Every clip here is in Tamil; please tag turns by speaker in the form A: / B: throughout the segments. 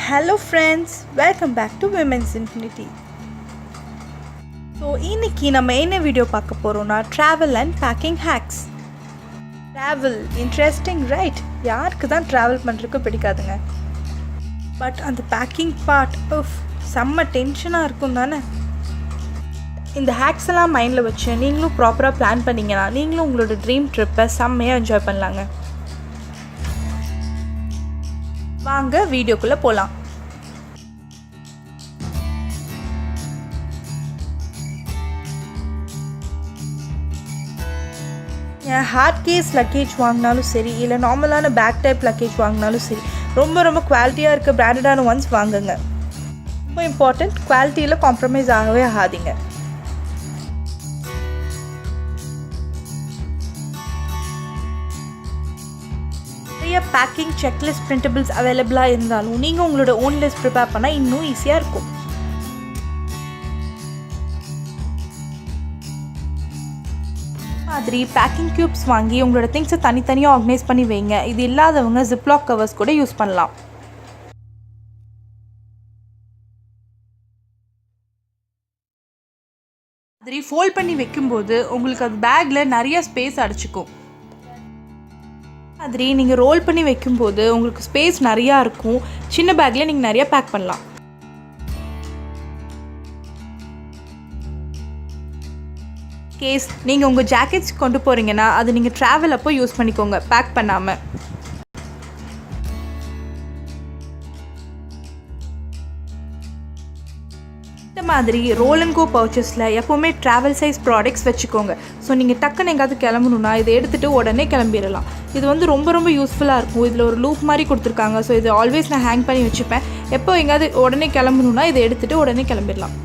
A: Hello friends, welcome back to Women's Infinity. So இன்னைக்கு நம்ம என்ன வீடியோ பார்க்க போறோம்னா travel and packing hacks. Travel interesting right? யாருக்கு தான் travel பண்றதுக்கு பிடிக்காதுங்க. பட் அந்த பேக்கிங் பார்ட் செம்ம டென்ஷனாக இருக்கும் தானே. இந்த ஹேக்ஸ் எல்லாம் மைண்டில் வச்சு நீங்களும் ப்ராப்பராக பிளான் பண்ணிங்கன்னா நீங்களும் உங்களோட ட்ரீம் ட்ரிப்பை செம்மையாக என்ஜாய் பண்ணலாங்க. வாங்க வீடியோக்குள்ளே போகலாம். ஹார்ட் கேஸ் லக்கேஜ் வாங்கினாலும் சரி, இல்லை நார்மலான பேக் டைப் லக்கேஜ் வாங்கினாலும் சரி, ரொம்ப குவாலிட்டியாக இருக்க பிராண்டடான ஒன்ஸ் வாங்குங்க. ரொம்ப இம்பார்ட்டண்ட், குவாலிட்டியில் காம்ப்ரமைஸ் ஆகவே ஆகாதீங்க. நிறைய பேக்கிங் செக்லிஸ்ட் பிரிண்டபிள்ஸ் அவைலபிளாக இருந்தாலும் நீங்கள் உங்களோட ஓன் லிஸ்ட் ப்ரிப்பேர் பண்ணால் இன்னும் ஈஸியாக இருக்கும். மாதிரி பேக்கிங் க்யூப்ஸ் வாங்கி உங்களோட திங்ஸை தனித்தனியாக ஆர்கனைஸ் பண்ணி வைங்க. இது இல்லாதவங்க ஜிப்லாக் கவர்ஸ் கூட யூஸ் பண்ணலாம். மாதிரி ஃபோல்ட் பண்ணி வைக்கும்போது உங்களுக்கு அது பேக்கில் நிறைய ஸ்பேஸ் அடைச்சிக்கும். மாதிரி நீங்கள் ரோல் பண்ணி வைக்கும்போது உங்களுக்கு ஸ்பேஸ் நிறையா இருக்கும். சின்ன பேக்கில் நீங்கள் நிறையா பேக் பண்ணலாம். கேஸ் நீங்கள் உங்கள் ஜாக்கெட்ஸ் கொண்டு போகிறீங்கன்னா அது நீங்கள் ட்ராவல் அப்போ யூஸ் பண்ணிக்கோங்க, பேக் பண்ணாமல். இந்த மாதிரி ரோல் அண்ட் கோ பர்ச்சேஸில் எப்போவுமே ட்ராவல் சைஸ் ப்ராடக்ட்ஸ் வச்சுக்கோங்க. ஸோ நீங்கள் டக்குன்னு எங்காவது கிளம்பணுன்னா இதை எடுத்துகிட்டு உடனே கிளம்பிடலாம். இது வந்து ரொம்ப யூஸ்ஃபுல்லாக இருக்கும். இதில் ஒரு லூப் மாதிரி கொடுத்துருக்காங்க. ஸோ இது ஆல்வேஸ் நான் ஹேங் பண்ணி வச்சுப்பேன். எப்போ எங்காவது உடனே கிளம்பணுன்னா இதை எடுத்துகிட்டு உடனே கிளம்பிடலாம்.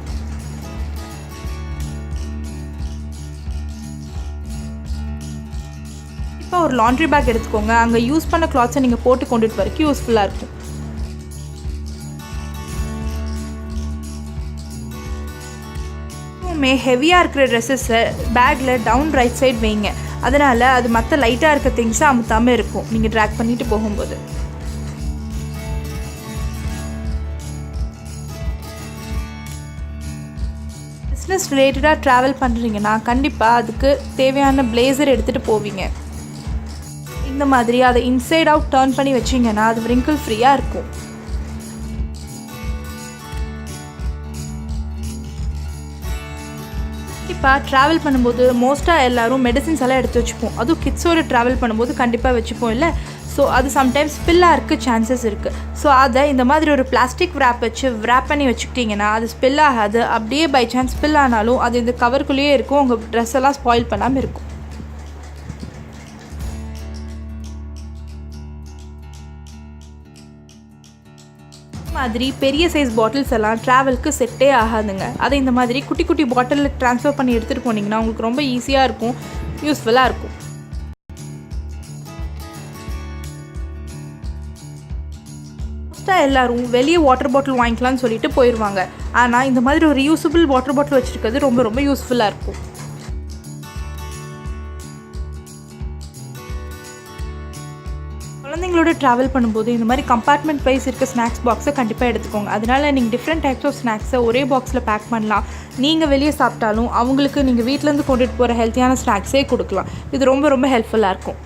A: இப்போ ஒரு லாண்ட்ரி பேக் எடுத்துக்கோங்க. அங்கே யூஸ் பண்ண கிளாத்ஸை நீங்கள் போட்டு கொண்டுட்டு வரைக்கும் யூஸ்ஃபுல்லாக இருக்கும். ஹெவியாக இருக்கிற ட்ரெஸ்ஸஸை பேக்கில் டவுன் ரைட் சைட் வைங்க. அதனால் அது மற்ற லைட்டாக இருக்க திங்ஸை அமுத்தாமல் இருக்கும் நீங்கள் ட்ராக் பண்ணிட்டு போகும்போது. பிஸ்னஸ் ரிலேட்டடாக ட்ராவல் பண்ணுறீங்கன்னா கண்டிப்பாக அதுக்கு தேவையான பிளேசர் எடுத்துகிட்டு போவீங்க. இந்த மாதிரி அதை இன்சைட் அவுட் டர்ன் பண்ணி வச்சிங்கன்னா அது ரிங்கிள் ஃப்ரீயாக இருக்கும். கண்டிப்பாக ட்ராவல் பண்ணும்போது மோஸ்ட்டாக எல்லோரும் மெடிசின்ஸ் எல்லாம் எடுத்து வச்சுப்போம். அதுவும் கிட்ஸோடு ட்ராவல் பண்ணும்போது கண்டிப்பாக வச்சுப்போம் இல்லை. ஸோ அது சம்டைம்ஸ் ஸ்பில்லாக இருக்க சான்சஸ் இருக்குது. ஸோ அதை இந்த மாதிரி ஒரு பிளாஸ்டிக் ரேப் வச்சு ரேப் பண்ணி வச்சுக்கிட்டிங்கன்னா அது ஸ்பில் ஆகாது. அப்படியே பை சான்ஸ் ஸ்பில் ஆனாலும் அது இந்த கவருக்குள்ளேயே இருக்கும். உங்கள் ட்ரெஸ் எல்லாம் ஸ்பாயில் பண்ணாமல் இருக்கும். மாதிரி பெரிய சைஸ் பாட்டில்ஸ் எல்லாம் ட்ராவலுக்கு செட்டே ஆகாதுங்க. அதை இந்த மாதிரி குட்டி பாட்டிலில் ட்ரான்ஸ்ஃபர் பண்ணி எடுத்துகிட்டு போனீங்கன்னா உங்களுக்கு ரொம்ப ஈஸியாக இருக்கும், யூஸ்ஃபுல்லாக இருக்கும். மோஸ்ட்டாக எல்லோரும் வெளியே வாட்டர் பாட்டில் வாங்கிக்கலாம்னு சொல்லிட்டு போயிடுவாங்க. ஆனால் இந்த மாதிரி ஒரு ரியூசபிள் வாட்டர் பாட்டில் வச்சுருக்கிறது ரொம்ப யூஸ்ஃபுல்லாக இருக்கும். குழந்தைங்களோட ட்ராவல் பண்ணும்போது இந்த மாதிரி கம்பார்ட்மெண்ட் வைஸ் இருக்க ஸ்நாக்ஸ் பாக்ஸை கண்டிப்பாக எடுத்துக்கோங்க. அதனால் நீங்கள் டிஃப்ரெண்ட் டைப்ஸ் ஆஃப் ஸ்நாக்ஸை ஒரே பாக்ஸில் பேக் பண்ணலாம். நீங்கள் வெளியே சாப்பிட்டாலும் அவங்களுக்கு நீங்கள் வீட்டிலேருந்து கொண்டுட்டு போகிற ஹெல்த்தியான ஸ்நாக்ஸே கொடுக்கலாம். இது ரொம்ப ஹெல்ப்ஃபுல்லாக இருக்கும்.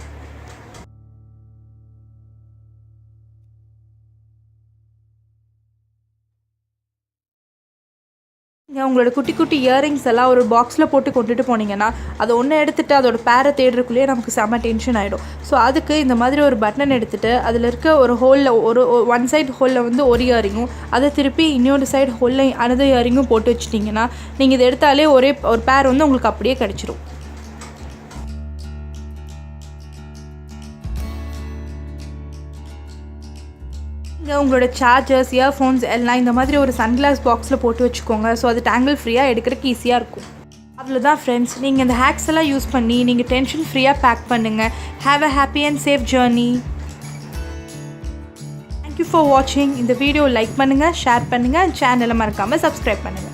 A: உங்களோட குட்டி இயரிங்ஸ் எல்லாம் ஒரு பாக்ஸில் போட்டு கொண்டுட்டு போனீங்கன்னா அதை ஒன்று எடுத்துகிட்டு அதோட பேரை தேடுறதுக்குள்ளேயே நமக்கு செம்ம டென்ஷன் ஆகிடும். ஸோ அதுக்கு இந்த மாதிரி ஒரு பட்டன் எடுத்துகிட்டு அதில் இருக்க ஒரு ஹோலில் ஒன் சைட் ஹோலில் வந்து ஒரு இயரிங்கும், அதை திருப்பி இன்னொரு சைடு ஹோலில் அனதர் இயரிங்கும் போட்டு வச்சிட்டிங்கன்னா நீங்கள் இதை எடுத்தாலே ஒரு பேர் வந்து உங்களுக்கு அப்படியே கிடச்சிரும். உங்களோட சார்ஜர்ஸ், இயர்ஃபோன்ஸ் எல்லாம் இந்த மாதிரி ஒரு சன்கிளாஸ் பாக்ஸில் போட்டு வச்சுக்கோங்க. ஸோ அது டேங்கிள் ஃப்ரீயாக எடுக்கிறதுக்கு ஈஸியாக இருக்கும். அவ்வளோதான் ஃப்ரெண்ட்ஸ், நீங்கள் இந்த ஹேக்ஸ் எல்லாம் யூஸ் பண்ணி நீங்கள் டென்ஷன் ஃப்ரீயாக பேக் பண்ணுங்கள். Have a happy and safe journey. Thank you for வாட்சிங். இந்த வீடியோ லைக் பண்ணுங்கள், ஷேர் பண்ணுங்கள், சேனலை மறக்காமல் சப்ஸ்கிரைப் பண்ணுங்கள்.